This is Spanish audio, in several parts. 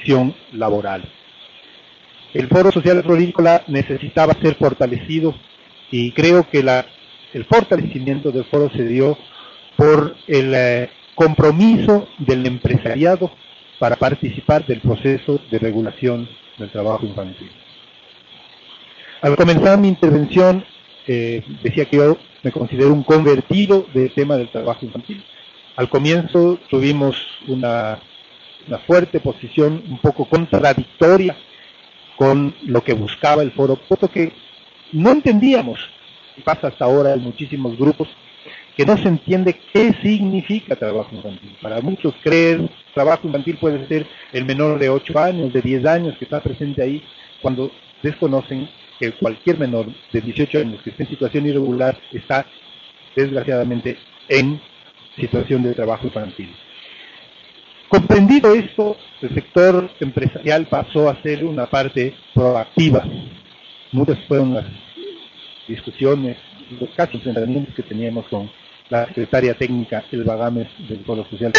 inspección laboral. El Foro Social Agrícola necesitaba ser fortalecido y creo que el fortalecimiento del foro se dio por el compromiso del empresariado para participar del proceso de regulación del trabajo infantil. Al comenzar mi intervención, decía que yo me considero un convertido del tema del trabajo infantil. Al comienzo tuvimos una fuerte posición un poco contradictoria con lo que buscaba el foro, puesto que no entendíamos, y pasa hasta ahora en muchísimos grupos, que no se entiende qué significa trabajo infantil. Para muchos creer trabajo infantil puede ser el menor de 8 años, de 10 años que está presente ahí, cuando desconocen que cualquier menor de 18 años que esté en situación irregular está, desgraciadamente, en situación de trabajo infantil. Comprendido esto, el sector empresarial pasó a ser una parte proactiva. Muchas fueron las discusiones, los casi enfrentamientos que teníamos con la secretaria técnica Elba Gámez del Foro Social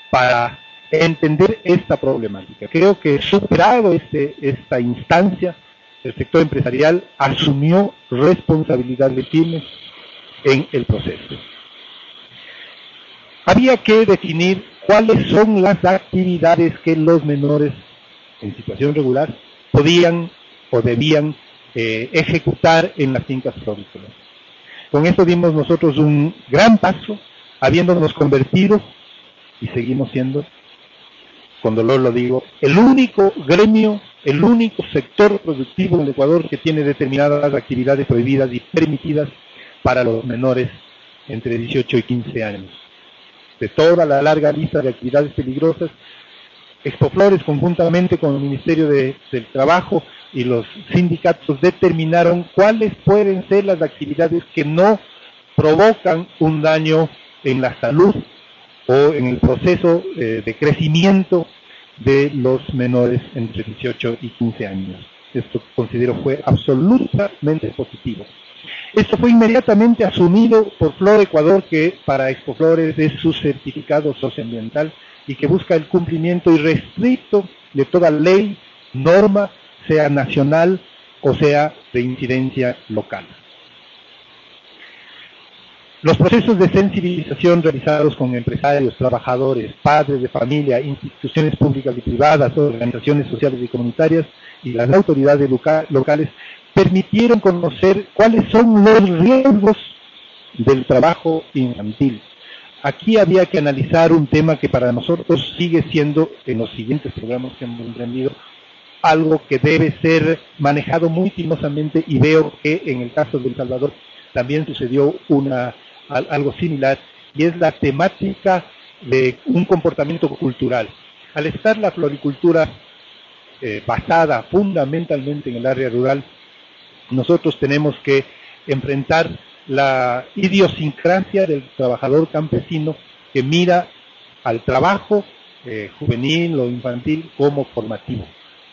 para entender esta problemática. Creo que superado esta instancia, el sector empresarial asumió responsabilidades firmes en el proceso. Había que definir cuáles son las actividades que los menores en situación regular podían o debían ejecutar en las fincas florícolas. Con esto dimos nosotros un gran paso, habiéndonos convertido, y seguimos siendo, con dolor lo digo, el único gremio, el único sector productivo en el Ecuador que tiene determinadas actividades prohibidas y permitidas para los menores entre 18 y 15 años. De toda la larga lista de actividades peligrosas, Expoflores, conjuntamente con el Ministerio del Trabajo y los sindicatos, determinaron cuáles pueden ser las actividades que no provocan un daño en la salud o en el proceso de crecimiento de los menores entre 18 y 15 años. Esto considero fue absolutamente positivo. Esto fue inmediatamente asumido por Flor Ecuador, que para Expoflores es su certificado socioambiental y que busca el cumplimiento irrestricto de toda ley, norma, sea nacional o sea de incidencia local. Los procesos de sensibilización realizados con empresarios, trabajadores, padres de familia, instituciones públicas y privadas, organizaciones sociales y comunitarias y las autoridades locales permitieron conocer cuáles son los riesgos del trabajo infantil. Aquí había que analizar un tema que para nosotros sigue siendo, en los siguientes programas que hemos emprendido, algo que debe ser manejado muy timosamente, y veo que en el caso de El Salvador también sucedió algo similar, y es la temática de un comportamiento cultural. Al estar la floricultura basada fundamentalmente en el área rural, nosotros tenemos que enfrentar la idiosincrasia del trabajador campesino que mira al trabajo juvenil o infantil como formativo.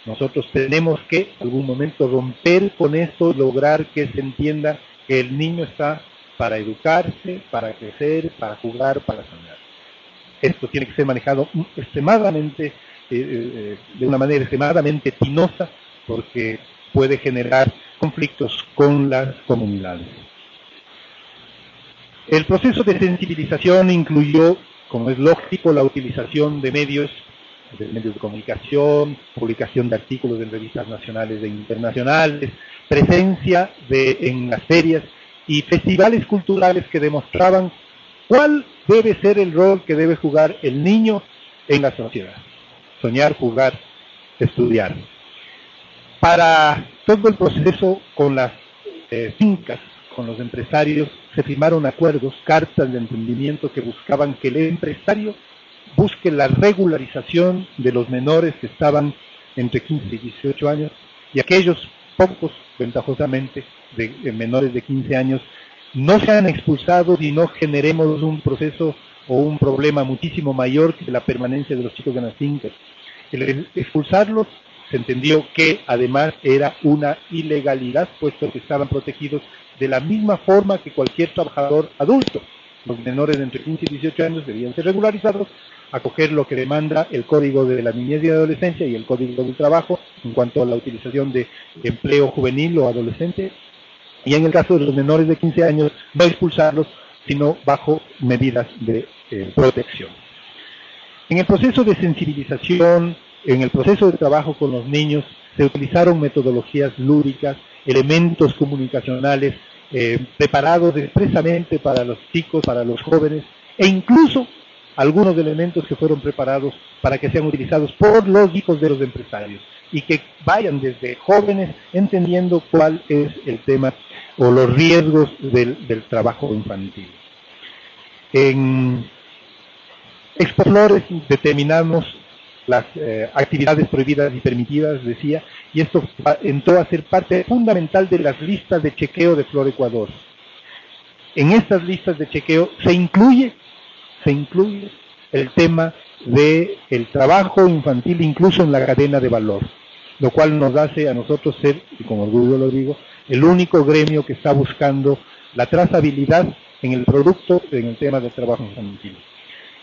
Nosotros tenemos que en algún momento romper con esto, lograr que se entienda que el niño está para educarse, para crecer, para jugar, para soñar. Esto tiene que ser manejado extremadamente, de una manera extremadamente tinosa, porque puede generar conflictos con las comunidades. El proceso de sensibilización incluyó, como es lógico, la utilización de medios de comunicación, publicación de artículos en revistas nacionales e internacionales, presencia en las ferias y festivales culturales que demostraban cuál debe ser el rol que debe jugar el niño en la sociedad. Soñar, jugar, estudiar. Para todo el proceso con las fincas, con los empresarios, se firmaron acuerdos, cartas de entendimiento que buscaban que el empresario busque la regularización de los menores que estaban entre 15 y 18 años, y aquellos pocos, ventajosamente, de menores de 15 años, no sean expulsados y no generemos un proceso o un problema muchísimo mayor que la permanencia de los chicos en las fincas. El expulsarlos se entendió que además era una ilegalidad, puesto que estaban protegidos de la misma forma que cualquier trabajador adulto. los menores de entre 15 y 18 años debían ser regularizados, acoger lo que demanda el Código de la Niñez y Adolescencia y el Código del Trabajo en cuanto a la utilización de empleo juvenil o adolescente, y en el caso de los menores de 15 años, no expulsarlos, sino bajo medidas de protección. En el proceso de sensibilización, en el proceso de trabajo con los niños, se utilizaron metodologías lúdicas, elementos comunicacionales preparados expresamente para los chicos, para los jóvenes, e incluso algunos elementos que fueron preparados para que sean utilizados por los hijos de los empresarios y que vayan desde jóvenes entendiendo cuál es el tema o los riesgos del trabajo infantil. En Expo Flores determinamos las actividades prohibidas y permitidas, decía, y esto entró a ser parte fundamental de las listas de chequeo de Flor Ecuador. En estas listas de chequeo se incluye el tema del trabajo infantil incluso en la cadena de valor, lo cual nos hace a nosotros ser, y con orgullo lo digo, el único gremio que está buscando la trazabilidad en el producto, en el tema del trabajo infantil.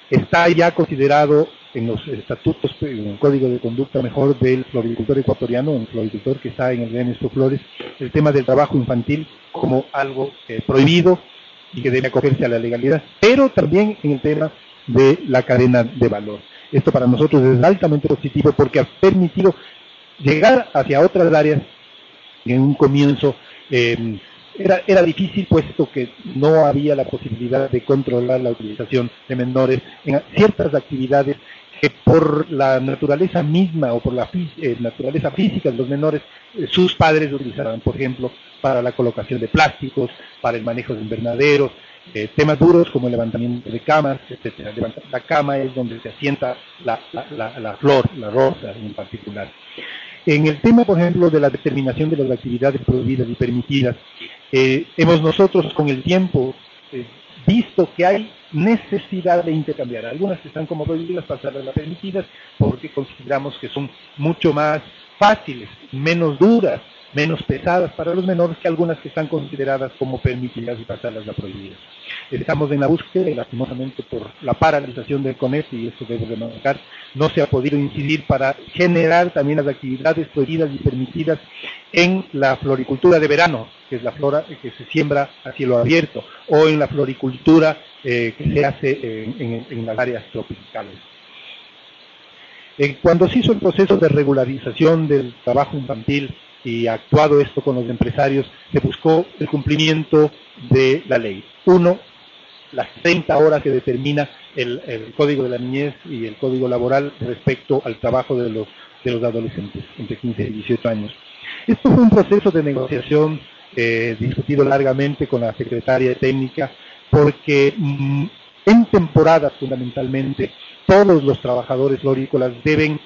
Está ya considerado en los estatutos, en el código de conducta mejor del floricultor ecuatoriano, el floricultor que está en el gremio Expo Flores, el tema del trabajo infantil como algo prohibido y que debe acogerse a la legalidad, pero también en el tema de la cadena de valor. Esto para nosotros es altamente positivo porque ha permitido llegar hacia otras áreas que en un comienzo era difícil, puesto que no había la posibilidad de controlar la utilización de menores en ciertas actividades que por la naturaleza misma o por la naturaleza física de los menores, sus padres utilizaban, por ejemplo, para la colocación de plásticos, para el manejo de invernaderos, temas duros como el levantamiento de camas, etc. La cama es donde se asienta la flor, la rosa en particular. En el tema, por ejemplo, de la determinación de las actividades prohibidas y permitidas, hemos nosotros con el tiempo visto que hay necesidad de intercambiar. Algunas que están como prohibidas, pasarlas a permitidas, porque consideramos que son mucho más fáciles, menos duras, menos pesadas para los menores que algunas que están consideradas como permitidas y pasarlas a prohibidas. Estamos en la búsqueda y lastimosamente por la paralización del CONEP, y eso debo remarcar, no se ha podido incidir para generar también las actividades prohibidas y permitidas en la floricultura de verano, que es la flora que se siembra a cielo abierto, o en la floricultura que se hace en las áreas tropicales. Cuando se hizo el proceso de regularización del trabajo infantil y actuado esto con los empresarios, se buscó el cumplimiento de la ley. Uno, las 30 horas que determina el Código de la Niñez y el Código Laboral respecto al trabajo de los adolescentes entre 15 y 18 años. Esto fue un proceso de negociación discutido largamente con la secretaria técnica, porque en temporadas fundamentalmente todos los trabajadores florícolas deben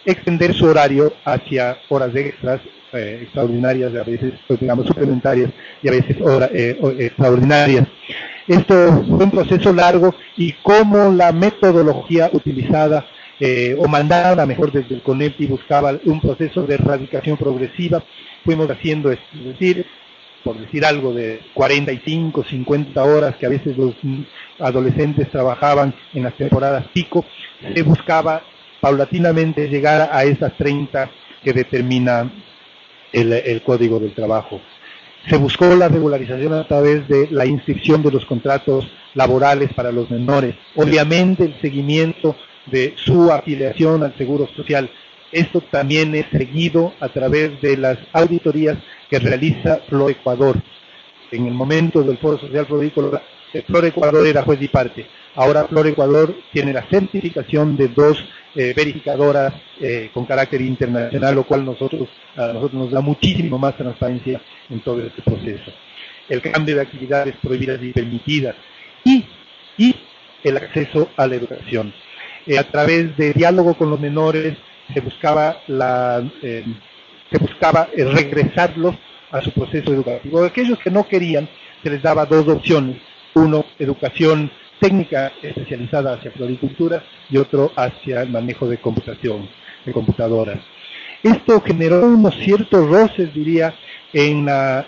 extender su horario hacia horas extras, extraordinarias, a veces, digamos, suplementarias y a veces extraordinarias. Esto fue un proceso largo y como la metodología utilizada o mandada mejor desde el CONEPI buscaba un proceso de erradicación progresiva, fuimos haciendo esto, es decir, por decir algo de 45, 50 horas que a veces los adolescentes trabajaban en las temporadas pico, se buscaba paulatinamente llegar a esas 30 que determina el Código del Trabajo. Se buscó la regularización a través de la inscripción de los contratos laborales para los menores, obviamente el seguimiento de su afiliación al Seguro Social. Esto también es seguido a través de las auditorías que realiza Flor Ecuador. En el momento del Foro Social Florícola, Flor Ecuador era juez y parte. Ahora Flor Ecuador tiene la certificación de 2 verificadoras con carácter internacional, lo cual a nosotros nos da muchísimo más transparencia en todo este proceso. El cambio de actividades prohibidas y permitidas y el acceso a la educación. A través de diálogo con los menores se buscaba regresarlos a su proceso educativo. A aquellos que no querían se les daba 2 opciones. Uno, educación técnica especializada hacia floricultura y otro hacia el manejo de computación, de computadoras. Esto generó unos ciertos roces, diría, en la